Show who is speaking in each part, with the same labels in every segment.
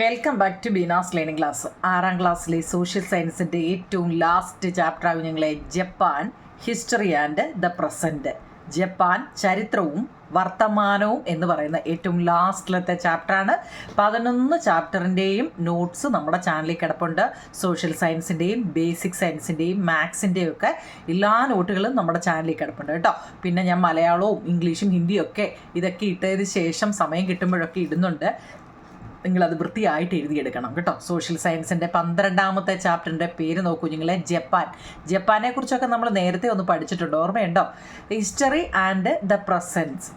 Speaker 1: Welcome back to Beena's learning class. 6ാം ക്ലാസ്സിലെ social സയൻസിൻ്റെ ഏറ്റവും ലാസ്റ്റ് ചാപ്റ്ററാകും ഞങ്ങളെ Japan history and the present. Japan ചരിത്രവും വർത്തമാനവും എന്ന് പറയുന്ന ഏറ്റവും ലാസ്റ്റിലത്തെ ചാപ്റ്ററാണ്. 11 ചാപ്റ്ററിൻ്റെയും നോട്ട്സ് നമ്മുടെ ചാനലിൽ കിടപ്പുണ്ട്. സോഷ്യൽ സയൻസിൻ്റെയും ബേസിക് സയൻസിൻ്റെയും മാത്സിൻ്റെയും ഒക്കെ എല്ലാ നോട്ടുകളും നമ്മുടെ ചാനലിൽ കിടപ്പുണ്ട് കേട്ടോ. പിന്നെ ഞാൻ മലയാളവും ഇംഗ്ലീഷും ഹിന്ദിയും ഒക്കെ ഇതൊക്കെ ഇട്ടതിന് ശേഷം സമയം കിട്ടുമ്പോഴൊക്കെ ഇടുന്നുണ്ട്. നിങ്ങളത് വൃത്തിയായിട്ട് എഴുതിയെടുക്കണം കേട്ടോ. സോഷ്യൽ സയൻസിൻ്റെ 12ാമത്തെ ചാപ്റ്ററിൻ്റെ പേര് നോക്കൂ നിങ്ങളെ, ജപ്പാൻ. ജപ്പാനെ കുറിച്ചൊക്കെ നമ്മൾ നേരത്തെ ഒന്ന് പഠിച്ചിട്ടുണ്ട്, ഓർമ്മയുണ്ടോ? History and the presence.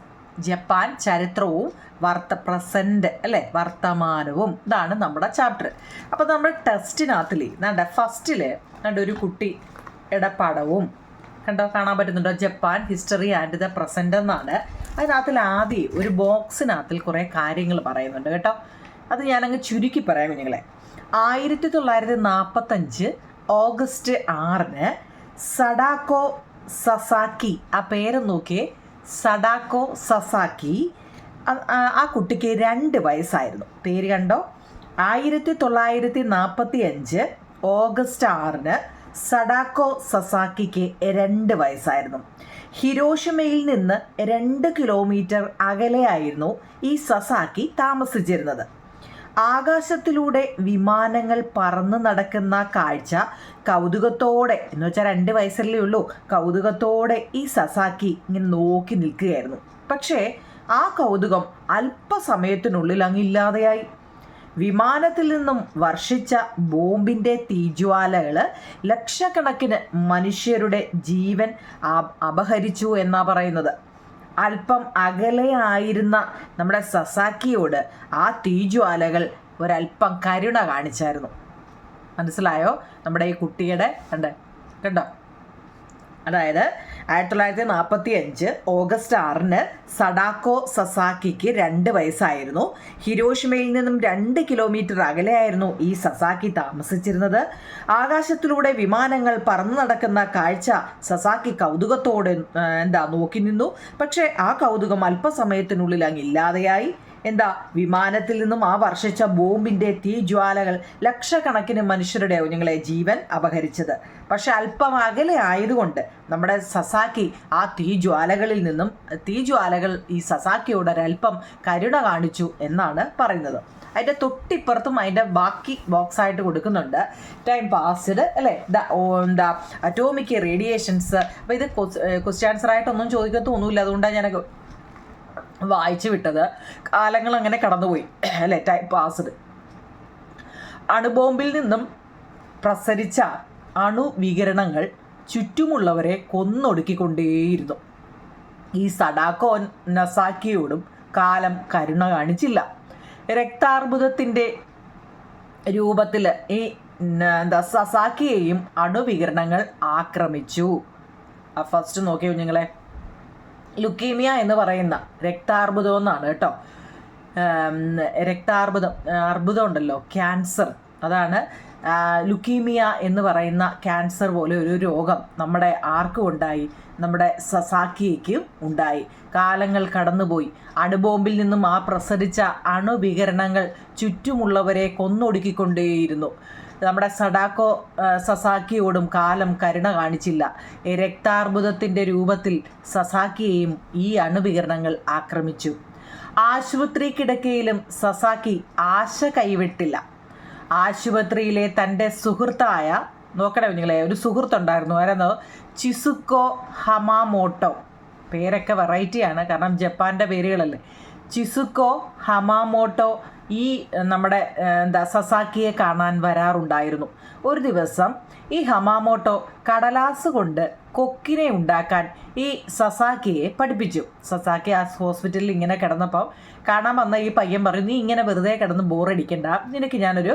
Speaker 1: Japan ചരിത്രവും പ്രസൻറ്റ് അല്ലേ, വർത്തമാനവും. ഇതാണ് നമ്മുടെ ചാപ്റ്റർ. അപ്പോൾ നമ്മൾ ടെസ്റ്റിനകത്തിൽ ഫസ്റ്റിൽ ഒരു കുട്ടിയുടെ പടവും കാണാൻ പറ്റുന്നുണ്ടോ? Japan history and the present എന്നാണ്. അതിനകത്തിൽ ആദ്യം ഒരു ബോക്സിനകത്തിൽ കുറേ കാര്യങ്ങൾ പറയുന്നുണ്ട് കേട്ടോ. അത് ഞാനങ്ങ് ചുരുക്കി പറയാം കുഞ്ഞുങ്ങളെ. 1945 ഓഗസ്റ്റ് 6 സഡാക്കോ സസാക്കി, ആ പേര് നോക്കിയേ, സഡാക്കോ സസാക്കി. ആ കുട്ടിക്ക് 2 വയസ്സായിരുന്നു. പേര് കണ്ടോ? 1945 ഓഗസ്റ്റ് 6 സഡാക്കോ സസാക്കിക്ക് 2 വയസ്സായിരുന്നു. ഹിരോഷിമയിൽ നിന്ന് 2 കിലോമീറ്റർ അകലെയായിരുന്നു ഈ സസാക്കി താമസിച്ചിരുന്നത്. ആകാശത്തിലൂടെ വിമാനങ്ങൾ പറന്ന് നടക്കുന്ന കാഴ്ച കൗതുകത്തോടെ, എന്ന് വെച്ചാൽ 2 വയസ്സല്ലേ ഉള്ളൂ, കൗതുകത്തോടെ ഈ സസാക്കി ഇങ്ങനെ നോക്കി നിൽക്കുകയായിരുന്നു. പക്ഷേ ആ കൗതുകം അല്പസമയത്തിനുള്ളിൽ അങ്ങില്ലാതെയായി. വിമാനത്തിൽ നിന്നും വർഷിച്ച ബോംബിൻ്റെ തീജ്വാലകൾ ലക്ഷക്കണക്കിന് മനുഷ്യരുടെ ജീവൻ അപഹരിച്ചു എന്നാ പറയുന്നത്. അല്പം അകലെയായിരുന്ന നമ്മുടെ സസാക്കിയോട് ആ തീജ്വാലകൾ ഒരല്പം കരുണ കാണിച്ചായിരുന്നു. മനസ്സിലായോ? നമ്മുടെ ഈ കുട്ടിയുടെ കണ്ടോ? അതായത് 1945 ഓഗസ്റ്റ് 6 സഡാക്കോ സസാക്കിക്ക് 2 വയസ്സായിരുന്നു. ഹിരോഷിമയിൽ നിന്നും 2 കിലോമീറ്റർ അകലെയായിരുന്നു ഈ സസാക്കി താമസിച്ചിരുന്നത്. ആകാശത്തിലൂടെ വിമാനങ്ങൾ പറന്നു നടക്കുന്ന കാഴ്ച സസാക്കി കൗതുകത്തോടെ നോക്കി നിന്നു. പക്ഷേ ആ കൗതുകം അല്പസമയത്തിനുള്ളിൽ അങ്ങില്ലാതെയായി. വിമാനത്തിൽ നിന്നും ആ വർഷിച്ച ബോംബിൻ്റെ തീജ്വാലകൾ ലക്ഷക്കണക്കിന് മനുഷ്യരുടെ ഞങ്ങളെ ജീവൻ അപഹരിച്ചത്. പക്ഷെ അല്പം അകലെ ആയതുകൊണ്ട് നമ്മുടെ സസാക്കി ആ തീജ്വാലകൾ ഈ സസാക്കിയോട് ഒരല്പം കരുണ കാണിച്ചു എന്നാണ് പറയുന്നത്. അതിൻ്റെ തൊട്ടിപ്പുറത്തും അതിൻ്റെ ബാക്കി ബോക്സ് ആയിട്ട് കൊടുക്കുന്നുണ്ട്, ടൈം പാസ്ഡ് അല്ലേ, അറ്റോമിക് റേഡിയേഷൻസ്. അപ്പോൾ ഇത് ക്വസ്റ്റ്യൻ ആൻസർ ആയിട്ടൊന്നും ചോദിക്കത്തൊന്നുമില്ല, അതുകൊണ്ടാണ് ഞാൻ വായിച്ചു വിട്ടത്. കാലങ്ങൾ അങ്ങനെ കടന്നുപോയി അല്ലേ. Time passed. അണുബോംബിൽ നിന്നും പ്രസരിച്ച അണുവികിരണങ്ങൾ ചുറ്റുമുള്ളവരെ കൊന്നൊടുക്കിക്കൊണ്ടേയിരുന്നു. ഈ സഡാക്കോ നസാക്കിയോടും കാലം കരുണ കാണിച്ചില്ല. രക്താർബുദത്തിൻ്റെ രൂപത്തിൽ ഈ സസാക്കിയെയും അണുവികിരണങ്ങൾ ആക്രമിച്ചു. ഫസ്റ്റ് നോക്കിയോ നിങ്ങളെ, ലുക്കീമിയ എന്ന് പറയുന്ന രക്താർബുദം എന്നാണ് കേട്ടോ. അർബുദം ഉണ്ടല്ലോ, ക്യാൻസർ, അതാണ് ലുക്കീമിയ എന്ന് പറയുന്ന ക്യാൻസർ പോലെ ഒരു രോഗം നമ്മുടെ ആർക്കും ഉണ്ടായി, നമ്മുടെ സസാക്കിയയ്ക്കും ഉണ്ടായി. കാലങ്ങൾ കടന്നുപോയി. അണുബോംബിൽ നിന്നും ആ പ്രസരിച്ച അണുവികിരണങ്ങൾ ചുറ്റുമുള്ളവരെ കൊന്നൊടുക്കിക്കൊണ്ടേയിരുന്നു. നമ്മുടെ സഡാക്കോ സസാക്കിയോടും കാലം കരുണ കാണിച്ചില്ല. രക്താർബുദത്തിൻ്റെ രൂപത്തിൽ സസാക്കിയെയും ഈ അണുവികിരണങ്ങൾ ആക്രമിച്ചു. ആശുപത്രി കിടക്കയിലും സസാക്കി ആശ കൈവിട്ടില്ല. ആശുപത്രിയിലെ തൻ്റെ സുഹൃത്തായ, നോക്കണേ നിങ്ങളെ, ഒരു സുഹൃത്തുണ്ടായിരുന്നു, ആരെന്നോ, ചിസുക്കോ ഹമാമോട്ടോ. പേരൊക്കെ വെറൈറ്റിയാണ്, കാരണം ജപ്പാൻ്റെ പേരുകളല്ലേ. ചിസുക്കോ ഹമാമോട്ടോ ഈ നമ്മുടെ സസാക്കിയെ കാണാൻ വരാറുണ്ടായിരുന്നു. ഒരു ദിവസം ഈ ഹമാമോട്ടോ കടലാസ് കൊണ്ട് കൊക്കിനെ ഉണ്ടാക്കാൻ ഈ സസാക്കിയെ പഠിപ്പിച്ചു. സസാക്കി ആ ഹോസ്പിറ്റലിൽ ഇങ്ങനെ കിടന്നപ്പോൾ കാണാൻ വന്ന ഈ പയ്യൻ പറഞ്ഞു, നീ ഇങ്ങനെ വെറുതെ കിടന്ന് ബോറടിക്കണ്ട, നിനക്ക് ഞാനൊരു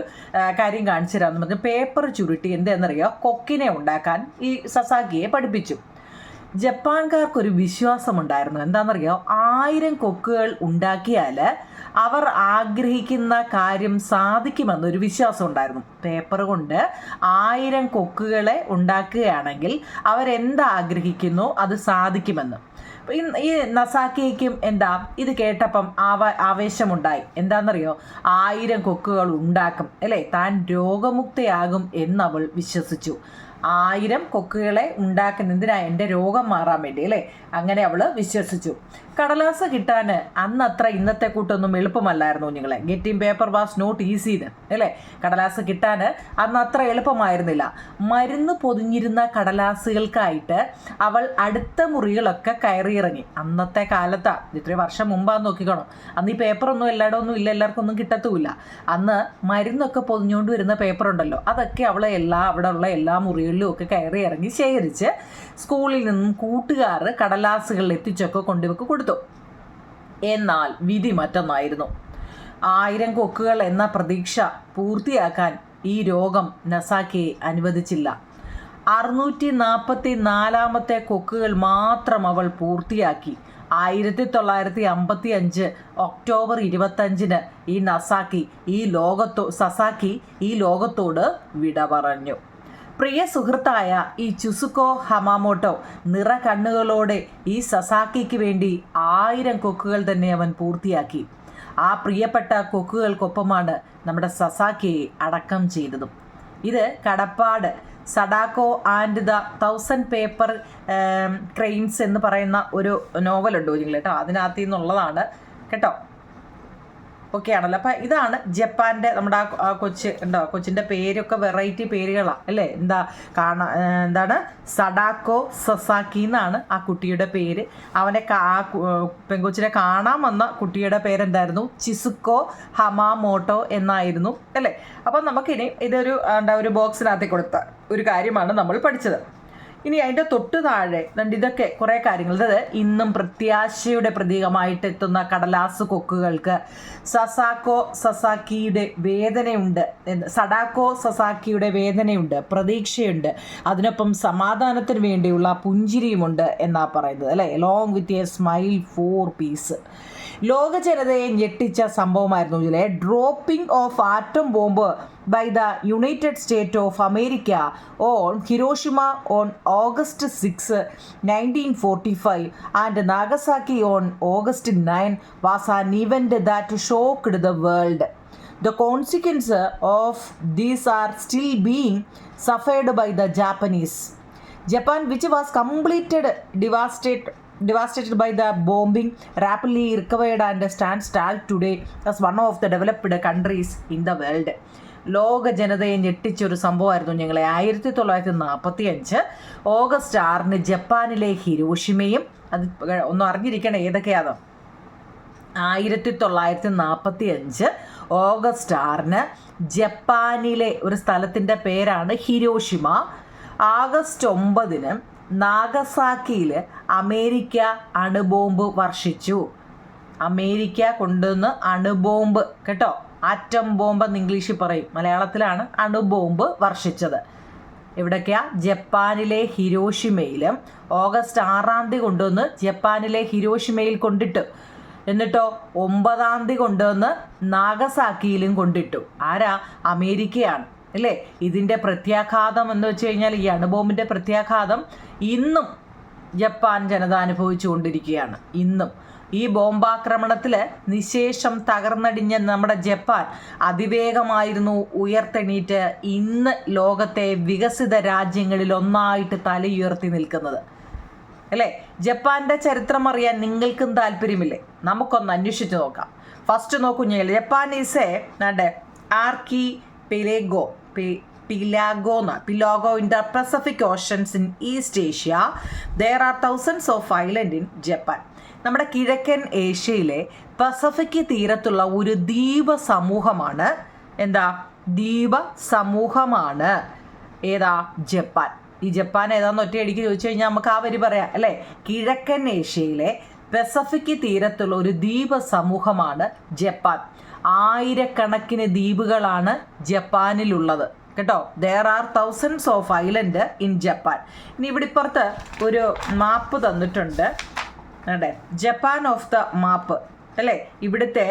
Speaker 1: കാര്യം കാണിച്ചു തരാമെന്ന് പറഞ്ഞ് പേപ്പർ ചുരുട്ടി എന്താണെന്നറിയോ, കൊക്കിനെ ഉണ്ടാക്കാൻ ഈ സസാക്കിയെ പഠിപ്പിച്ചു. ജപ്പാൻകാർക്കൊരു വിശ്വാസമുണ്ടായിരുന്നു. എന്താണെന്നറിയോ, 1000 കൊക്കുകൾ ഉണ്ടാക്കിയാൽ അവർ ആഗ്രഹിക്കുന്ന കാര്യം സാധിക്കുമെന്നൊരു വിശ്വാസം ഉണ്ടായിരുന്നു. പേപ്പർ കൊണ്ട് 1000 കൊക്കുകളെ ഉണ്ടാക്കുകയാണെങ്കിൽ അവരെന്താഗ്രഹിക്കുന്നു അത് സാധിക്കുമെന്ന്. ഈ നസാക്കിക്കും എന്താ ഇത് കേട്ടപ്പം ആവേശമുണ്ടായി. എന്താണെന്നറിയോ? 1000 കൊക്കുകൾ ഉണ്ടാക്കും അല്ലേ, താൻ രോഗമുക്തയാകും എന്നവൾ വിശ്വസിച്ചു. 1000 കൊക്കുകളെ ഉണ്ടാക്കുന്ന എന്തിനാ? എൻ്റെ രോഗം മാറാൻ വേണ്ടി അല്ലേ. അങ്ങനെ അവൾ വിശ്വസിച്ചു. കടലാസ് കിട്ടാൻ അന്നത്ര ഇന്നത്തെ കൂട്ടൊന്നും എളുപ്പമല്ലായിരുന്നു കുഞ്ഞുങ്ങളെ. Getting paper was not easy അല്ലേ. കടലാസ് കിട്ടാൻ അന്ന് അത്ര എളുപ്പമായിരുന്നില്ല. മരുന്ന് പൊതിഞ്ഞിരുന്ന കടലാസുകൾക്കായിട്ട് അവൾ അടുത്ത മുറികളൊക്കെ കയറിയിറങ്ങി. അന്നത്തെ കാലത്താണ്, ഇത്രയും വർഷം മുമ്പാന്ന് നോക്കിക്കോണം. അന്ന് ഈ പേപ്പറൊന്നും എല്ലായിടം ഒന്നും ഇല്ല, എല്ലാവർക്കും ഒന്നും കിട്ടത്തുമില്ല. അന്ന് മരുന്നൊക്കെ പൊതിഞ്ഞുകൊണ്ട് വരുന്ന പേപ്പർ ഉണ്ടല്ലോ, അതൊക്കെ അവളെ അവിടെ ഉള്ള എല്ലാ മുറികളിലും ഒക്കെ കയറി ഇറങ്ങി ശേഖരിച്ച് സ്കൂളിൽ നിന്നും കൂട്ടുകാർ കടലാസുകളിൽ എത്തിച്ചൊക്കെ കൊണ്ടുവെക്ക് കൊടുത്തു. എന്നാൽ വിധി മറ്റൊന്നായിരുന്നു. 1000 കൊക്കുകൾ എന്ന പ്രതീക്ഷ പൂർത്തിയാക്കാൻ ഈ രോഗം നസാക്കിയെ അനുവദിച്ചില്ല. 644 കൊക്കുകൾ മാത്രം അവൾ പൂർത്തിയാക്കി. 1955 ഒക്ടോബർ 25 ഈ സസാക്കി ഈ ലോകത്തോട് വിട പറഞ്ഞു. പ്രിയ സുഹൃത്തായ ഈ ചുസുക്കോ ഹമാമോട്ടോ നിറ കണ്ണുകളോടെ ഈ സസാക്കിക്ക് വേണ്ടി 1000 കൊക്കുകൾ തന്നെ അവൻ പൂർത്തിയാക്കി. ആ പ്രിയപ്പെട്ട കൊക്കുകൾക്കൊപ്പമാണ് നമ്മുടെ സസാക്കിയെ അടക്കം ചെയ്തതും. ഇത് കടപ്പാട് Sadako and the 1000 paper cranes എന്ന് പറയുന്ന ഒരു നോവലുണ്ട് കുഞ്ഞുങ്ങൾ കേട്ടോ. അതിനകത്ത് നിന്നുള്ളതാണ് കേട്ടോ. ഓക്കെ ആണല്ലോ. അപ്പം ഇതാണ് ജപ്പാൻ്റെ നമ്മുടെ ആ കൊച്ച് ഉണ്ടോ, കൊച്ചിൻ്റെ പേരൊക്കെ വെറൈറ്റി പേരുകളാണ് അല്ലേ. എന്താണ് സഡാക്കോ സസാക്കി എന്നാണ് ആ കുട്ടിയുടെ പേര്. പെങ്കൊച്ചിനെ കാണാൻ വന്ന കുട്ടിയുടെ പേരെന്തായിരുന്നു? ചിസുക്കോ ഹമാമോട്ടോ എന്നായിരുന്നു അല്ലേ. അപ്പം നമുക്കിനി ഇതൊരു ഒരു ബോക്സിനകത്ത് കൊടുത്ത ഒരു കാര്യമാണ് നമ്മൾ പഠിച്ചത്. ഇനി അതിൻ്റെ തൊട്ട് താഴെ ഇതൊക്കെ കുറേ കാര്യങ്ങൾ. ഇത് ഇന്നും പ്രത്യാശയുടെ പ്രതീകമായിട്ട് എത്തുന്ന കടലാസ് കൊക്കുകൾക്ക് സസാക്കിയുടെ വേദനയുണ്ട്, പ്രതീക്ഷയുണ്ട്, അതിനൊപ്പം സമാധാനത്തിന് വേണ്ടിയുള്ള പുഞ്ചിരിയുമുണ്ട് എന്നാ പറയുന്നത് അല്ലേ. Along with a smile for peace. ലോക ജനതയെ ഞെട്ടിച്ച സംഭവമായിരുന്നു ഇതിലെ dropping of atom bomb by the United States of America on Hiroshima on August 6, 1945 and Nagasaki on August 9 was an event that shocked the world. The consequences of these are still being suffered by the Japanese. Japan, which was completely devastated by the bombing, rapidly recovered and stands tall today as one of the developed countries in the world. ലോക ജനതയെ ഞെട്ടിച്ചൊരു സംഭവമായിരുന്നു ഞങ്ങളെ. 1945 August 6 ജപ്പാനിലെ ഹിരോഷിമയും, അത് ഒന്ന് അറിഞ്ഞിരിക്കണം ഏതൊക്കെയാണോ. 1945 August 6 ജപ്പാനിലെ ഒരു സ്ഥലത്തിൻ്റെ പേരാണ് ഹിരോഷിമ. ആഗസ്റ്റ് 9 നാഗസാക്കിയിൽ അമേരിക്ക അണുബോംബ് വർഷിച്ചു. അമേരിക്ക കൊണ്ടുവന്ന് അണുബോംബ് കേട്ടോ, ആറ്റം ബോംബ് എന്ന് ഇംഗ്ലീഷിൽ പറയും, മലയാളത്തിലാണ് അണുബോംബ് വർഷിച്ചത്. എവിടൊക്കെയാ? ജപ്പാനിലെ ഹിരോഷിമയിലും. ഓഗസ്റ്റ് 6 കൊണ്ടുവന്ന് ജപ്പാനിലെ ഹിരോഷിമയിൽ കൊണ്ടിട്ടു. എന്നിട്ടോ 9 കൊണ്ടുവന്ന് നാഗസാക്കിയിലും കൊണ്ടിട്ടു. ആരാ? അമേരിക്കയാണ് അല്ലേ. ഇതിൻ്റെ പ്രത്യാഘാതം എന്ന് വെച്ച് കഴിഞ്ഞാൽ, ഈ അണുബോംബിൻ്റെ പ്രത്യാഘാതം ഇന്നും ജപ്പാൻ ജനത അനുഭവിച്ചു കൊണ്ടിരിക്കുകയാണ്. ഇന്നും ഈ ബോംബാക്രമണത്തിൽ നിശേഷം തകർന്നടിഞ്ഞ നമ്മുടെ ജപ്പാൻ അതിവേഗമായിരുന്നു ഉയർത്തെണീറ്റ് ഇന്ന് ലോകത്തെ വികസിത രാജ്യങ്ങളിൽ ഒന്നായിട്ട് തലയുയർത്തി നിൽക്കുന്നത് അല്ലേ. ജപ്പാൻ്റെ ചരിത്രം അറിയാൻ നിങ്ങൾക്കും താല്പര്യമില്ലേ? നമുക്കൊന്ന് അന്വേഷിച്ച് നോക്കാം. ഫസ്റ്റ് നോക്കൂ ഞാൻ, ജപ്പാൻ ഈസ് എ ആർക്കി Pelago in the Pacific Oceans in East Asia. There are thousands of islands in Japan. നമ്മുടെ കിഴക്കൻ ഏഷ്യയിലെ പസഫിക് തീരത്തുള്ള ഒരു ദ്വീപ സമൂഹമാണ് ഏതാ? ജപ്പാൻ. ഈ ജപ്പാൻ ഏതാന്ന് ഒറ്റയടിക്ക് ചോദിച്ചു കഴിഞ്ഞാൽ നമുക്ക് ആ വരി പറയാം അല്ലേ. കിഴക്കൻ ഏഷ്യയിലെ പസഫിക് തീരത്തുള്ള ഒരു ദ്വീപ സമൂഹമാണ് ജപ്പാൻ. 1000കണക്കിന് ദ്വീപുകളാണ് ജപ്പാനിലുള്ളത് കേട്ടോ. There are thousands of island in Japan. ഇനി ഇവിടെ ഇപ്പുറത്ത് ഒരു മാപ്പ് തന്നിട്ടുണ്ട് അതെ, ജപ്പാൻ ഓഫ് ദ മാപ്പ് അല്ലേ. ഇവിടുത്തെ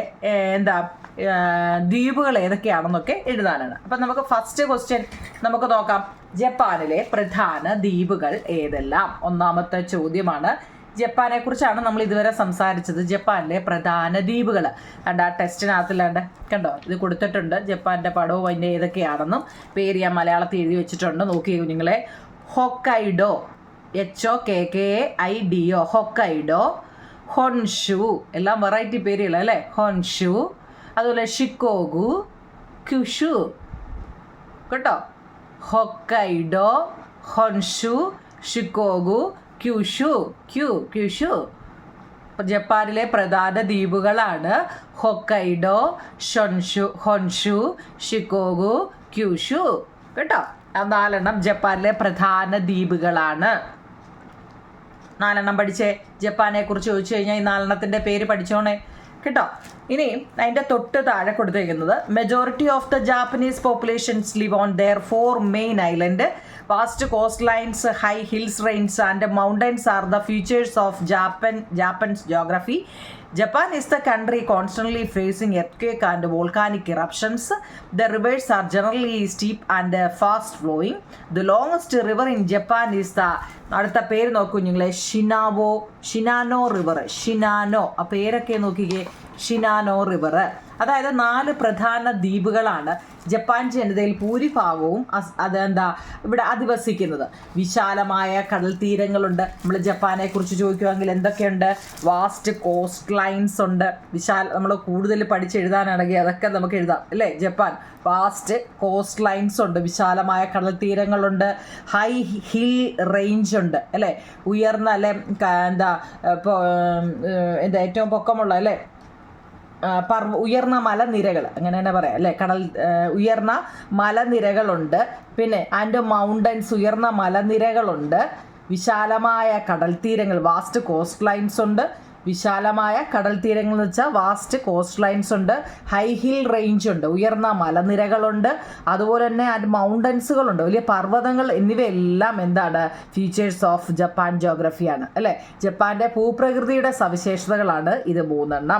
Speaker 1: ദ്വീപുകൾ ഏതൊക്കെയാണെന്നൊക്കെ എഴുതാനാണ്. അപ്പം നമുക്ക് ഫസ്റ്റ് ക്വസ്റ്റ്യൻ നമുക്ക് നോക്കാം. ജപ്പാനിലെ പ്രധാന ദ്വീപുകൾ ഏതെല്ലാം? ഒന്നാമത്തെ ചോദ്യമാണ്. ജപ്പാനെ കുറിച്ചാണ് നമ്മൾ ഇതുവരെ സംസാരിച്ചത്. ജപ്പാനിലെ പ്രധാന ദ്വീപുകൾ കണ്ട ആ ടെസ്റ്റിനകത്തില്ലാണ്ട് കണ്ടോ ഇത് കൊടുത്തിട്ടുണ്ട്. ജപ്പാൻ്റെ പടവും അതിൻ്റെ ഏതൊക്കെയാണെന്നും പേര് ഞാൻ മലയാളത്തിൽ എഴുതി വെച്ചിട്ടുണ്ട്. നോക്കിയേ കുഞ്ഞുങ്ങളെ. Hokkaido, HOKKAIDO, Hokkaido. ഹൊൻഷു, എല്ലാം വെറൈറ്റി പേരുകൾ അല്ലേ. ഹൊൻഷു. അതുപോലെ ഷിക്കോഗു, ക്യുഷു കേട്ടോ. Hokkaido, Honshu, Shikoku, Kyushu. ജപ്പാനിലെ പ്രധാന ദ്വീപുകളാണ് ഹൊക്കൈഡോ, ഹൊൻഷു, ഷിക്കോഗു, ക്യുഷു കേട്ടോ. 4 ജപ്പാനിലെ പ്രധാന ദ്വീപുകളാണ്. 4 പഠിച്ചേ. ജപ്പാനെ കുറിച്ച് ചോദിച്ചു കഴിഞ്ഞാൽ ഈ 4 പേര് പഠിച്ചോണേ കേട്ടോ. ഇനി അതിൻ്റെ തൊട്ട് താഴെ കൊടുത്തേക്കുന്നത് majority of the Japanese populations live on their 4 main island. Vast coast lines, high hills range and mountains are the features of Japan's geography. Japan is the country constantly facing earthquake and volcanic eruptions. The rivers are generally steep and fast flowing. The longest river in Japan is the അടുത്ത പേര് നോക്കൂ നിങ്ങളെ, ഷിനാനോ river. ഷിനാനോ, ആ പേരൊക്കെ നോക്കിക്കേ. ഷിനാനോ river. അതായത് 4 പ്രധാന ദ്വീപുകളാണ് Japan ജനതയിൽ ഭൂരിഭാഗവും ഇവിടെ അധിവസിക്കുന്നത്. വിശാലമായ കടൽ തീരങ്ങളുണ്ട്. നമ്മൾ ജപ്പാനെ കുറിച്ച് ചോദിക്കുമെങ്കിൽ എന്തൊക്കെയുണ്ട്? വാസ്റ്റ് കോസ്റ്റ് ലൈൻസ് ഉണ്ട്. നമ്മൾ കൂടുതൽ പഠിച്ചെഴുതാനാണെങ്കിൽ അതൊക്കെ നമുക്ക് എഴുതാം അല്ലേ. ജപ്പാൻ വാസ്റ്റ് കോസ്റ്റ് ലൈൻസ് ഉണ്ട്, വിശാലമായ കടൽ തീരങ്ങളുണ്ട്, ഹൈ ഹിൽ റേഞ്ച് ഉണ്ട് അല്ലേ, ഉയർന്ന അല്ലെ ഇപ്പോൾ ഏറ്റവും പൊക്കമുള്ള അല്ലേ ഉയർന്ന മലനിരകൾ, അങ്ങനെ തന്നെ പറയാം അല്ലേ. ഉയർന്ന മലനിരകളുണ്ട്. പിന്നെ ആൻഡ് മൗണ്ടൻസ്, ഉയർന്ന മലനിരകളുണ്ട്. വിശാലമായ കടൽ തീരങ്ങൾ, വാസ്റ്റ് കോസ്റ്റ് ലൈൻസ് ഉണ്ട്. വിശാലമായ കടൽ തീരങ്ങൾ എന്ന് വെച്ചാൽ വാസ്റ്റ് കോസ്റ്റ് ലൈൻസ് ഉണ്ട്. ഹൈ ഹിൽ റേഞ്ച് ഉണ്ട്, ഉയർന്ന മലനിരകളുണ്ട്. അതുപോലെ തന്നെ ആൻഡ് മൗണ്ടൻസുകളുണ്ട്, വലിയ പർവ്വതങ്ങൾ. എന്നിവയെല്ലാം എന്താണ്? ഫീച്ചേഴ്സ് ഓഫ് ജപ്പാൻ ജോഗ്രഫിയാണ് അല്ലേ. ജപ്പാൻ്റെ ഭൂപ്രകൃതിയുടെ സവിശേഷതകളാണ് ഇത് 3.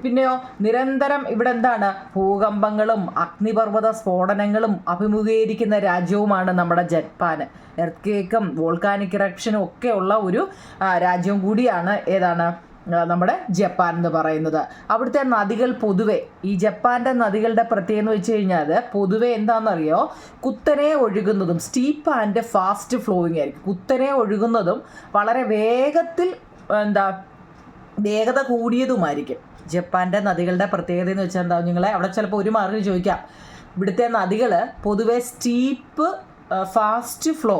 Speaker 1: പിന്നെയോ നിരന്തരം ഇവിടെ എന്താണ്? ഭൂകമ്പങ്ങളും അഗ്നിപർവ്വത സ്ഫോടനങ്ങളും അഭിമുഖീകരിക്കുന്ന രാജ്യവുമാണ് നമ്മുടെ ജപ്പാൻ. എർത്ത്ക്വേക്കും വോൾക്കാനിക് ഇറപ്ഷനും ഒക്കെ ഉള്ള ഒരു രാജ്യവും കൂടിയാണ് ഏതാണ് നമ്മുടെ ജപ്പാൻ എന്ന് പറയുന്നത്. അവിടുത്തെ നദികൾ പൊതുവെ, ഈ ജപ്പാൻ്റെ നദികളുടെ പ്രത്യേകത എന്ന് വെച്ച് കഴിഞ്ഞാൽ പൊതുവെ എന്താണെന്നറിയോ, കുത്തനെ ഒഴുകുന്നതും സ്റ്റീപ്പ് ആൻഡ് ഫാസ്റ്റ് ഫ്ലോയിങ് ആയിരിക്കും. കുത്തനെ ഒഴുകുന്നതും വളരെ വേഗത്തിൽ വേഗത കൂടിയതുമായിരിക്കും. ജപ്പാൻ്റെ നദികളുടെ പ്രത്യേകത എന്ന് വെച്ചാൽ എന്താ നിങ്ങളെ അവിടെ ചിലപ്പോൾ ഒരു മാർഗ്ഗം ചോദിക്കാം. ഇവിടുത്തെ നദികൾ പൊതുവെ സ്റ്റീപ്പ് ഫാസ്റ്റ് ഫ്ലോ,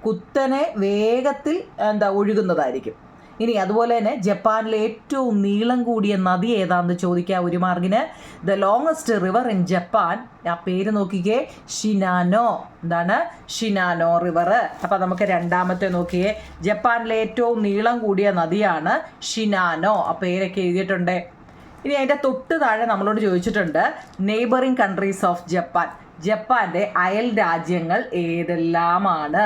Speaker 1: കുത്തനെ വേഗത്തിൽ ഒഴുകുന്നതായിരിക്കും. ഇനി അതുപോലെ തന്നെ ജപ്പാനിലെ ഏറ്റവും നീളം കൂടിയ നദി ഏതാണെന്ന് ചോദിക്കാം ഒരു മാർഗിന്. The longest river in Japan, ആ പേര് നോക്കിക്കേ, ഷിനാനോ. എന്താണ്? Shinano river. അപ്പം നമുക്ക് രണ്ടാമത്തെ നോക്കിയേ. ജപ്പാനിലെ ഏറ്റവും നീളം കൂടിയ നദിയാണ് ഷിനാനോ. ആ പേരൊക്കെ എഴുതിയിട്ടുണ്ട്. ഇനി അതിൻ്റെ തൊട്ട് താഴെ നമ്മളോട് ചോദിച്ചിട്ടുണ്ട് നെയ്ബറിങ് കൺട്രീസ് ഓഫ് ജപ്പാൻ. ജപ്പാൻ്റെ അയൽ രാജ്യങ്ങൾ ഏതെല്ലാമാണ്?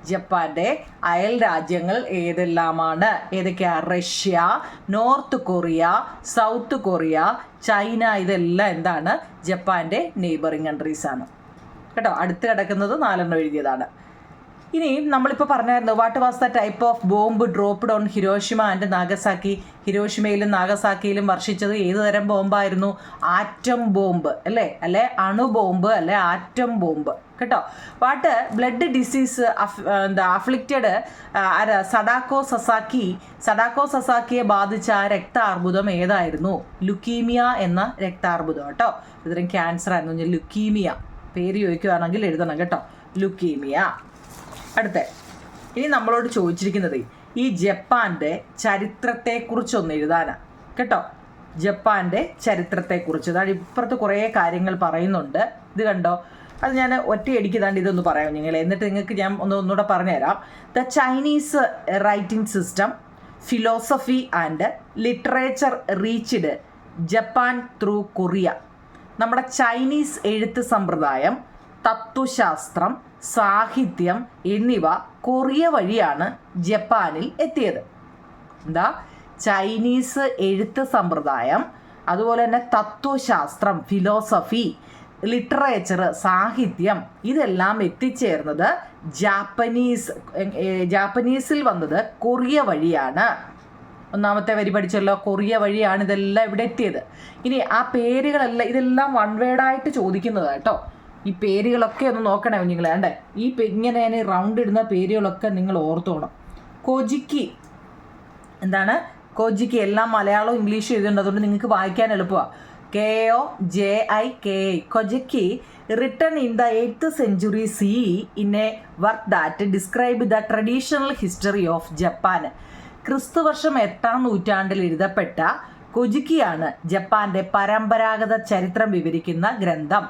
Speaker 1: ജപ്പാൻ്റെ അയൽ രാജ്യങ്ങൾ ഏതെല്ലാമാണ്? ഏതൊക്കെയാ? Russia, north Korea, south Korea, China. ഇതെല്ലാം എന്താണ്? ജപ്പാൻ്റെ നെയ്ബറിങ് കൺട്രീസ് ആണ് കേട്ടോ. അടുത്ത് കിടക്കുന്നത് 4 എഴുതിയതാണ്. ഇനി നമ്മളിപ്പോൾ പറഞ്ഞായിരുന്നു what was the type of bomb dropped on Hiroshima and Nagasaki. ഹിരോഷിമയിലും നാഗസാക്കിയിലും വർഷിച്ചത് ഏത് തരം ബോംബായിരുന്നു? ആറ്റം ബോംബ് അല്ലേ അണുബോംബ് അല്ലെ ആറ്റം ബോംബ് കേട്ടോ. What blood disease afflicted Sadako സസാക്കിയെ ബാധിച്ച രക്താർബുദം ഏതായിരുന്നു? ലുക്കീമിയ എന്ന രക്താർബുദം കേട്ടോ. ഇത്രയും ക്യാൻസർ ആയിരുന്നു. ലുക്കീമിയ പേര് ചോദിക്കുകയാണെങ്കിൽ എഴുതണം കേട്ടോ, ലുക്കീമിയ. അടുത്ത ഇനി നമ്മളോട് ചോദിച്ചിരിക്കുന്നത് ഈ ജപ്പാൻ്റെ ചരിത്രത്തെക്കുറിച്ചൊന്ന് എഴുതാനാണ് കേട്ടോ. ജപ്പാൻ്റെ ചരിത്രത്തെക്കുറിച്ച് അതായത് ഇപ്പുറത്ത് കുറേ കാര്യങ്ങൾ പറയുന്നുണ്ട്. ഇത് കണ്ടോ, അത് ഞാൻ ഒറ്റയടിക്ക് ഇതൊന്ന് പറയാം നിങ്ങൾ, എന്നിട്ട് നിങ്ങൾക്ക് ഞാൻ ഒന്നുകൂടെ പറഞ്ഞുതരാം. The Chinese writing system, philosophy and literature reached Japan through Korea. നമ്മുടെ ചൈനീസ് എഴുത്ത് സമ്പ്രദായം, തത്വശാസ്ത്രം, സാഹിത്യം എന്നിവ കൊറിയ വഴിയാണ് ജപ്പാനിൽ എത്തിയത്. ചൈനീസ് എഴുത്ത് സമ്പ്രദായം, അതുപോലെ തന്നെ തത്വശാസ്ത്രം, ഫിലോസഫി, ലിറ്ററേച്ചർ, സാഹിത്യം ഇതെല്ലാം എത്തിച്ചേർന്നത് ജാപ്പനീസിൽ വന്നത് കൊറിയ വഴിയാണ്. ഒന്നാമത്തെ വരി പഠിച്ചല്ലോ, കൊറിയ വഴിയാണ് ഇതെല്ലാം ഇവിടെ എത്തിയത്. ഇനി ആ പേരുകളെല്ലാം ഇതെല്ലാം വൺ വേർഡായിട്ട് ചോദിക്കുന്നതാണ് കേട്ടോ. ഈ പേരുകളൊക്കെ ഒന്ന് നോക്കണേ നിങ്ങൾ. വേണ്ടേ ഈ ഇങ്ങനെ റൗണ്ട് ഇടുന്ന പേരുകളൊക്കെ നിങ്ങൾ ഓർത്തോണം. കൊജിക്കി എന്താണ്? കൊജിക്കി എല്ലാം മലയാളവും ഇംഗ്ലീഷും എഴുതുന്നുണ്ട്, അതുകൊണ്ട് നിങ്ങൾക്ക് വായിക്കാൻ എളുപ്പമാണ്. KOJIKI കൊജിക്കി written in the 8th century CE in a work that described the traditional history of Japan. ക്രിസ്തുവർഷം 8ാം നൂറ്റാണ്ടിൽ എഴുതപ്പെട്ട കൊജിക്കിയാണ് ജപ്പാന്റെ പരമ്പരാഗത ചരിത്രം വിവരിക്കുന്ന ഗ്രന്ഥം.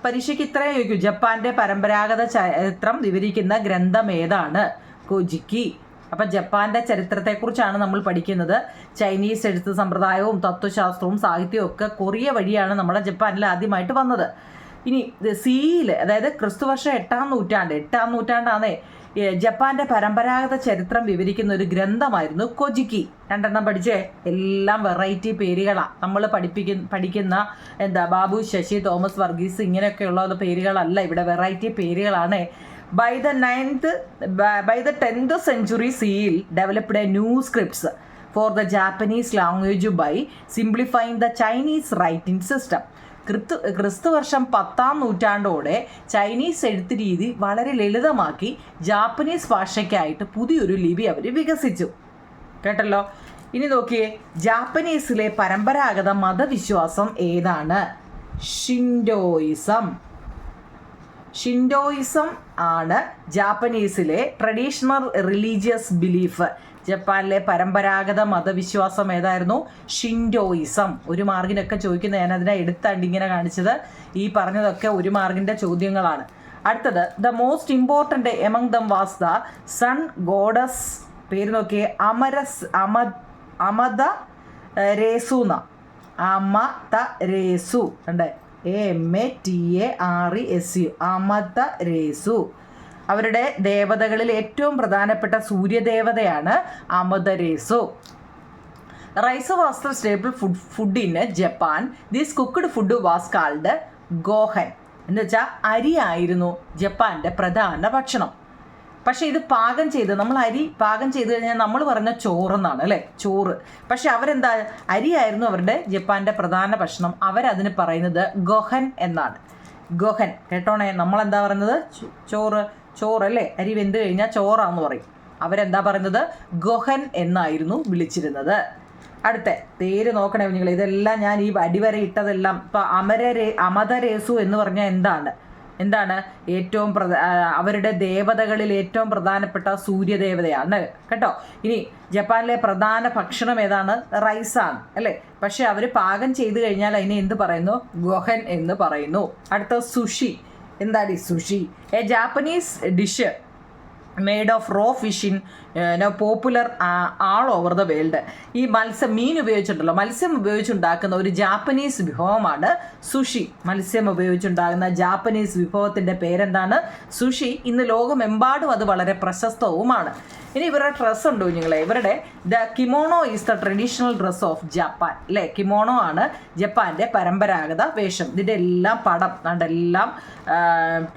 Speaker 1: പരീക്ഷയ്ക്ക് ഇത്രയും ചോദിക്കൂ, ജപ്പാന്റെ പരമ്പരാഗത ചരിത്രം വിവരിക്കുന്ന ഗ്രന്ഥം ഏതാണ്? കൊജിക്കി. അപ്പം ജപ്പാന്റെ ചരിത്രത്തെക്കുറിച്ചാണ് നമ്മൾ പഠിക്കുന്നത്. ചൈനീസ് എഴുത്ത് സമ്പ്രദായവും തത്വശാസ്ത്രവും സാഹിത്യവും ഒക്കെ കൊറിയ വഴിയാണ് നമ്മുടെ ജപ്പാനിൽ ആദ്യമായിട്ട് വന്നത്. ഇനി സിയിൽ, അതായത് ക്രിസ്തുവർഷം 8ാം നൂറ്റാണ്ടാണേ ജപ്പാന്റെ പരമ്പരാഗത ചരിത്രം വിവരിക്കുന്ന ഒരു ഗ്രന്ഥമായിരുന്നു കൊജിക്കി. 2 പഠിച്ചേ. എല്ലാം വെറൈറ്റി പേരുകളാണ് നമ്മൾ പഠിക്കുന്ന ബാബു, ശശി, തോമസ് വർഗീസ് ഇങ്ങനെയൊക്കെയുള്ള പേരുകളല്ല, ഇവിടെ വെറൈറ്റി പേരുകളാണ്. By the 10th century CE developed a new scripts for the Japanese language by simplifying the Chinese writing system. ക്രിസ്തുവർഷം 10ാം നൂറ്റാണ്ടോടെ ചൈനീസ് എഴുത്ത് രീതി വളരെ ലളിതമാക്കി ജാപ്പനീസ് ഭാഷയ്ക്കായിട്ട് പുതിയൊരു ലിപി അവർ വികസിച്ചു. കേട്ടല്ലോ. ഇനി നോക്കിയേ, ജാപ്പനീസിലെ പരമ്പരാഗത മതവിശ്വാസം ഏതാണ്? ഷിൻഡോയിസം ആണ് ജാപ്പനീസിലെ ട്രഡീഷണൽ റിലീജിയസ് ബിലീഫ്. ജപ്പാനിലെ പരമ്പരാഗത മതവിശ്വാസം ഏതായിരുന്നു? ഷിൻഡോയിസം. 1 മാർക്കിനൊക്കെ ചോദിക്കുന്നത്, ഞാൻ അതിനെ എടുത്താണ്ട് ഇങ്ങനെ കാണിച്ചത്. ഈ പറഞ്ഞതൊക്കെ 1 മാർക്കിൻ്റെ ചോദ്യങ്ങളാണ്. അടുത്തത്, the most important among them was the sun goddess. പേര് നോക്കിയേ, അമത രേസുന്ന. അമത രേസു കണ്ടേ, AMATARESU, അമത രേസു. അവരുടെ ദേവതകളിൽ ഏറ്റവും പ്രധാനപ്പെട്ട സൂര്യദേവതയാണ് Amaterasu. Rice was the staple food in Japan. This cooked food was called gohan. എന്ന് വെച്ചാൽ അരിയായിരുന്നു ജപ്പാന്റെ പ്രധാന ഭക്ഷണം. പക്ഷേ ഇത് പാകം ചെയ്ത്, നമ്മൾ അരി പാകം ചെയ്ത് കഴിഞ്ഞാൽ നമ്മൾ പറഞ്ഞ ചോറെന്നാണ് അല്ലേ, ചോറ്. പക്ഷെ അവരെന്താ, അരിയായിരുന്നു അവരുടെ ജപ്പാന്റെ പ്രധാന ഭക്ഷണം. അവരതിന് പറയുന്നത് ഗോഹൻ എന്നാണ്. ഗോഹൻ കേട്ടോണേ. നമ്മളെന്താ പറയുന്നത്? ചോറല്ലേ, അരി വെന്ത് കഴിഞ്ഞാൽ ചോറാന്ന് പറയും. അവരെന്താ പറയുന്നത്? ഗോഹൻ എന്നായിരുന്നു വിളിച്ചിരുന്നത്. അടുത്ത പേര് നോക്കണേ നിങ്ങൾ. ഇതെല്ലാം ഞാൻ ഈ അടിവരെ ഇട്ടതെല്ലാം. ഇപ്പം അമതരേസു എന്ന് പറഞ്ഞാൽ എന്താണ് ഏറ്റവും അവരുടെ ദേവതകളിൽ ഏറ്റവും പ്രധാനപ്പെട്ട സൂര്യദേവതയാണ് കേട്ടോ. ഇനി ജപ്പാനിലെ പ്രധാന ഭക്ഷണം ഏതാണ്? റൈസാണ് അല്ലേ. പക്ഷെ അവർ പാകം ചെയ്ത് കഴിഞ്ഞാൽ അതിനെ എന്ത് പറയുന്നു? ഗോഹൻ എന്ന് പറയുന്നു. അടുത്ത സുഷി. എന്താണ് sushi? A Japanese dish made of raw fish in popular all over the world. ഈ മീൻ ഉപയോഗിച്ചിട്ടുണ്ടല്ലോ, മത്സ്യം ഉപയോഗിച്ചുണ്ടാക്കുന്ന ഒരു ജാപ്പനീസ് വിഭവമാണ് സുഷി. മത്സ്യം ഉപയോഗിച്ചുണ്ടാകുന്ന ജാപ്പനീസ് വിഭവത്തിൻ്റെ പേരെന്താണ്? സുഷി. ഇന്ന് ലോകമെമ്പാടും അത് വളരെ പ്രശസ്തവുമാണ്. ഇനി ഇവരുടെ ഡ്രസ്സ് ഉണ്ടോ നിങ്ങളെ? ഇവരുടെ the kimono is the traditional dress of Japan അല്ലേ. കിമോണോ ആണ് ജപ്പാന്റെ പരമ്പരാഗത വേഷം. ഇതിൻ്റെ എല്ലാം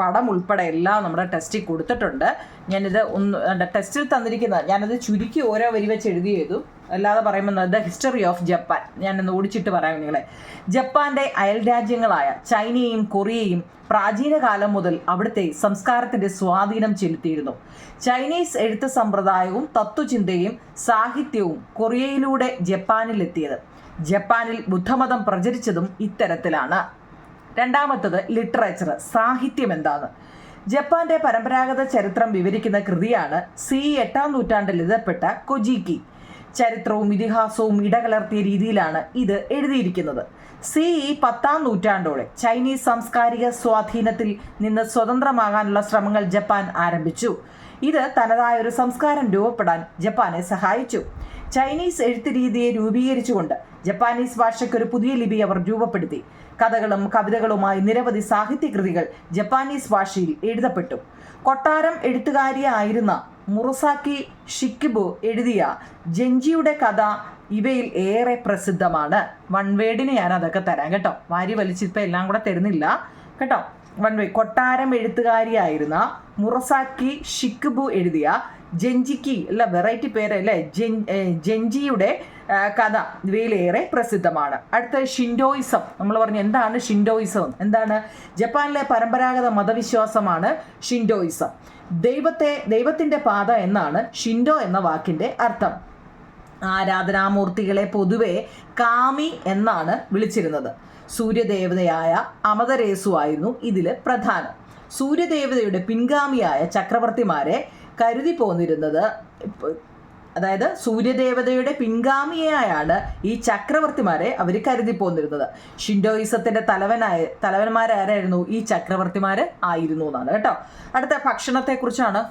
Speaker 1: പടം ഉൾപ്പെടെ എല്ലാം നമ്മുടെ ടെസ്റ്റിൽ കൊടുത്തിട്ടുണ്ട്. ഞാനിത് ടെസ്റ്റിൽ തന്നിരിക്കുന്നത് ഞാനത് ചുരുക്കി ഓരോ വരി വെച്ച് എഴുതി ചെയ്തു. അല്ലാതെ പറയുമ്പോൾ ദ ഹിസ്റ്ററി ഓഫ് ജപ്പാൻ ഞാനൊന്ന് ഓടിച്ചിട്ട് പറയാം നിങ്ങളെ. ജപ്പാന്റെ അയൽ രാജ്യങ്ങളായ ചൈനയും കൊറിയയും പ്രാചീന കാലം മുതൽ അവിടുത്തെ സംസ്കാരത്തിന്റെ സ്വാധീനം ചെലുത്തിയിരുന്നു. ചൈനീസ് എഴുത്ത് സമ്പ്രദായവും തത്വചിന്തയും സാഹിത്യവും കൊറിയയിലൂടെ ജപ്പാനിലെത്തിയത്. ജപ്പാനിൽ ബുദ്ധമതം പ്രചരിച്ചതും ഇത്തരത്തിലാണ്. രണ്ടാമത്തത് ലിറ്ററേച്ചർ, സാഹിത്യം എന്താണ്? ജപ്പാന്റെ പരമ്പരാഗത ചരിത്രം വിവരിക്കുന്ന കൃതിയാണ് 8ാം നൂറ്റാണ്ടിൽ എഴുതപ്പെട്ട കൊജിക്കി. ചരിത്രവും ഇതിഹാസവും ഇടകലർത്തിയ രീതിയിലാണ് ഇത് എഴുതിയിരിക്കുന്നത്. 10ാം നൂറ്റാണ്ടോടെ ചൈനീസ് സാംസ്കാരിക സ്വാധീനത്തിൽ നിന്ന് സ്വതന്ത്രമാകാനുള്ള ശ്രമങ്ങൾ ജപ്പാൻ ആരംഭിച്ചു. ഇത് തനതായ ഒരു സംസ്കാരം രൂപപ്പെടാൻ ജപ്പാനെ സഹായിച്ചു. ചൈനീസ് എഴുത്ത് രീതിയെ രൂപീകരിച്ചുകൊണ്ട് ജപ്പാനീസ് ഭാഷയ്ക്ക് ഒരു പുതിയ ലിപി അവർ രൂപപ്പെടുത്തി. കഥകളും കവിതകളുമായി നിരവധി സാഹിത്യകൃതികൾ ജപ്പാനീസ് ഭാഷയിൽ എഴുതപ്പെട്ടു. കൊട്ടാരം എഴുത്തുകാരിയായിരുന്ന മുറസാക്കി ഷിക്കിബു എഴുതിയ ജെഞ്ചിയുടെ കഥ ഇവയിൽ ഏറെ പ്രസിദ്ധമാണ്. വൺ വേർഡിന് ഞാൻ അതൊക്കെ തരാം കേട്ടോ. വാരി വലിച്ചിപ്പോൾ എല്ലാം കൂടെ തരുന്നില്ല. കേട്ടോ. കൊട്ടാരം എഴുത്തുകാരിയായിരുന്ന മുറസാക്കി ഷിക്കുബു എഴുതിയ ജെഞ്ചിക്കി അല്ല വെറൈറ്റി പേരല്ലേ ജെഞ്ചിയുടെ കഥ ഇവയിലേറെ പ്രസിദ്ധമാണ്. അടുത്ത ഷിൻഡോയിസം. നമ്മൾ പറഞ്ഞു എന്താണ് ഷിൻഡോയിസം? എന്താണ്? ജപ്പാനിലെ പരമ്പരാഗത മതവിശ്വാസമാണ് ഷിൻഡോയിസം. ദൈവത്തിൻ്റെ പാത എന്നാണ് ഷിൻഡോ എന്ന വാക്കിൻ്റെ അർത്ഥം. ആരാധനാമൂർത്തികളെ പൊതുവെ കാമി എന്നാണ് വിളിച്ചിരുന്നത്. സൂര്യദേവതയായ അമതരേസു ആയിരുന്നു ഇതിൽ പ്രധാനം. സൂര്യദേവതയുടെ പിൻഗാമിയായ ചക്രവർത്തിമാരെ കരുതി പോന്നിരുന്നത്, അതായത് സൂര്യദേവതയുടെ പിൻഗാമിയായാണ് ഈ ചക്രവർത്തിമാരെ അവർ കരുതി പോന്നിരുന്നത്. ഷിൻഡോയിസത്തിൻ്റെ തലവന്മാരായിരുന്നു ഈ ചക്രവർത്തിമാർ ആയിരുന്നു എന്നാണ് കേട്ടോ. അടുത്ത ഭക്ഷണത്തെക്കുറിച്ചാണ്.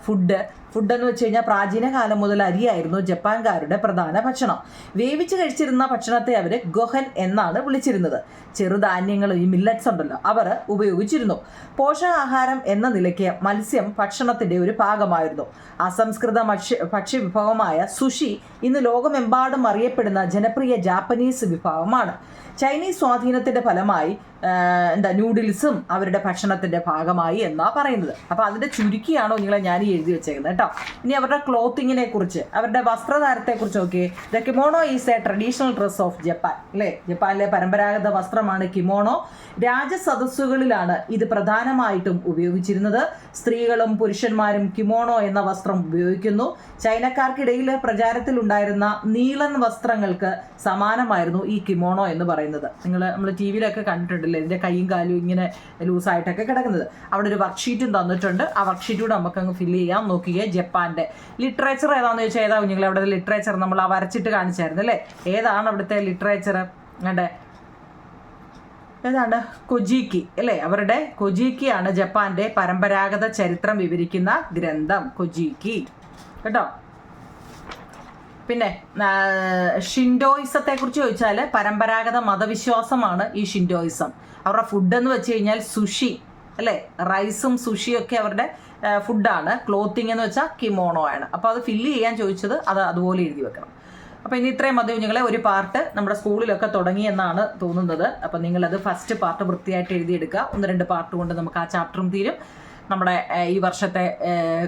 Speaker 1: ഫുഡ് എന്ന് വെച്ച് കഴിഞ്ഞാൽ പ്രാചീന കാലം മുതൽ അരിയായിരുന്നു ജപ്പാൻകാരുടെ പ്രധാന ഭക്ഷണം. വേവിച്ച് കഴിച്ചിരുന്ന ഭക്ഷണത്തെ അവർ ഗൊഹൻ എന്നാണ് വിളിച്ചിരുന്നത്. ചെറുധാന്യങ്ങൾ, ഈ മില്ലറ്റ്സ് ഉണ്ടല്ലോ, അവർ ഉപയോഗിച്ചിരുന്നു. പോഷകാഹാരം എന്ന നിലയ്ക്ക് മത്സ്യം ഭക്ഷണത്തിൻ്റെ ഒരു ഭാഗമായിരുന്നു. അസംസ്കൃത ഭക്ഷ്യവിഭവമായ സുഷി ഇന്ന് ലോകമെമ്പാടും അറിയപ്പെടുന്ന ജനപ്രിയ ജാപ്പനീസ് വിഭവമാണ്. ചൈനീസ് സ്വാധീനത്തിൻ്റെ ഫലമായി നൂഡിൽസും അവരുടെ ഭക്ഷണത്തിൻ്റെ ഭാഗമായി എന്നാണ് പറയുന്നത്. അപ്പോൾ അതിൻ്റെ ചുരുക്കിയാണോ നിങ്ങളെ ഞാൻ എഴുതി വെച്ചേക്കുന്നത് കേട്ടോ. ഇനി അവരുടെ ക്ലോത്തിങ്ങിനെ കുറിച്ച്, അവരുടെ വസ്ത്രധാരത്തെക്കുറിച്ച് നോക്കിയേ. The kimono is a traditional dress of Japan. അല്ലേ, ജപ്പാനിലെ പരമ്പരാഗത വസ്ത്രമാണ് കിമോണോ. രാജസദസ്സുകളിലാണ് ഇത് പ്രധാനമായിട്ടും ഉപയോഗിച്ചിരുന്നത്. സ്ത്രീകളും പുരുഷന്മാരും കിമോണോ എന്ന വസ്ത്രം ഉപയോഗിക്കുന്നു. ചൈനക്കാർക്കിടയിൽ പ്രചാരത്തിലുണ്ടായിരുന്ന നീളൻ വസ്ത്രങ്ങൾക്ക് സമാനമായിരുന്നു ഈ കിമോണോ എന്ന് പറയുന്നത്. നമ്മൾ ടി വിയിലൊക്കെ കണ്ടിട്ടുണ്ടല്ലേ, ഇതിൻ്റെ കൈയും കാലും ഇങ്ങനെ ലൂസായിട്ടൊക്കെ കിടക്കുന്നത്. അവിടെ ഒരു വർക്ക്ഷീറ്റും തന്നിട്ടുണ്ട്. ആ വർക്ക്ഷീറ്റൂടെ നമുക്ക് അങ്ങ് ഫില്ല് ചെയ്യാം. നോക്കിയേ, ജപ്പാൻ്റെ ലിറ്ററേച്ചർ ഏതാണെന്ന് ചോദിച്ചാൽ ഏതാ കുഞ്ഞുങ്ങൾ? അവിടെ ലിറ്ററേച്ചർ നമ്മൾ ആ വരച്ചിട്ട് കാണിച്ചായിരുന്നു അല്ലേ? ഏതാണ് അവിടുത്തെ ലിറ്ററേച്ചർ? ഏതാണ്ട് കൊജീക്കി അല്ലേ? അവരുടെ കൊജീക്കിയാണ് ജപ്പാന്റെ പരമ്പരാഗത ചരിത്രം വിവരിക്കുന്ന ഗ്രന്ഥം, കൊജീക്കി കേട്ടോ. പിന്നെ ഷിൻഡോയിസത്തെ കുറിച്ച് ചോദിച്ചാൽ പരമ്പരാഗത മതവിശ്വാസമാണ് ഈ ഷിൻഡോയിസം. അവരുടെ ഫുഡ് എന്ന് വെച്ച് കഴിഞ്ഞാൽ സുഷി അല്ലേ, റൈസും സുഷിയും ഒക്കെ അവരുടെ ഫുഡാണ്. ക്ലോത്തിങ് എന്ന് വെച്ചാൽ കിമോണോ ആണ്. അപ്പോൾ അത് ഫില്ല് ചെയ്യാൻ ചോദിച്ചത് അത് അതുപോലെ എഴുതി വെക്കണം. അപ്പോൾ ഇനി ഇത്രയും മതി കുഞ്ഞുങ്ങളെ. ഒരു പാർട്ട് നമ്മുടെ സ്കൂളിലൊക്കെ തുടങ്ങിയെന്നാണ് തോന്നുന്നത്. അപ്പോൾ നിങ്ങളത് ഫസ്റ്റ് പാർട്ട് വൃത്തിയായിട്ട് എഴുതിയെടുക്കുക. 1-2 പാർട്ട് കൊണ്ട് നമുക്ക് ആ ചാപ്റ്ററും തീരും. നമ്മുടെ ഈ വർഷത്തെ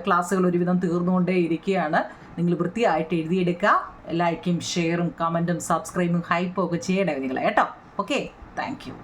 Speaker 1: ക്ലാസ്സുകൾ ഒരുവിധം തീർന്നുകൊണ്ടേ ഇരിക്കുകയാണ്. നിങ്ങൾ വൃത്തിയായിട്ട് എഴുതിയെടുക്കുക. ലൈക്കും ഷെയറും കമൻറ്റും സബ്സ്ക്രൈബും ഹൈപ്പും ഒക്കെ ചെയ്യണേ നിങ്ങളെ കേട്ടോ. Okay, thank you.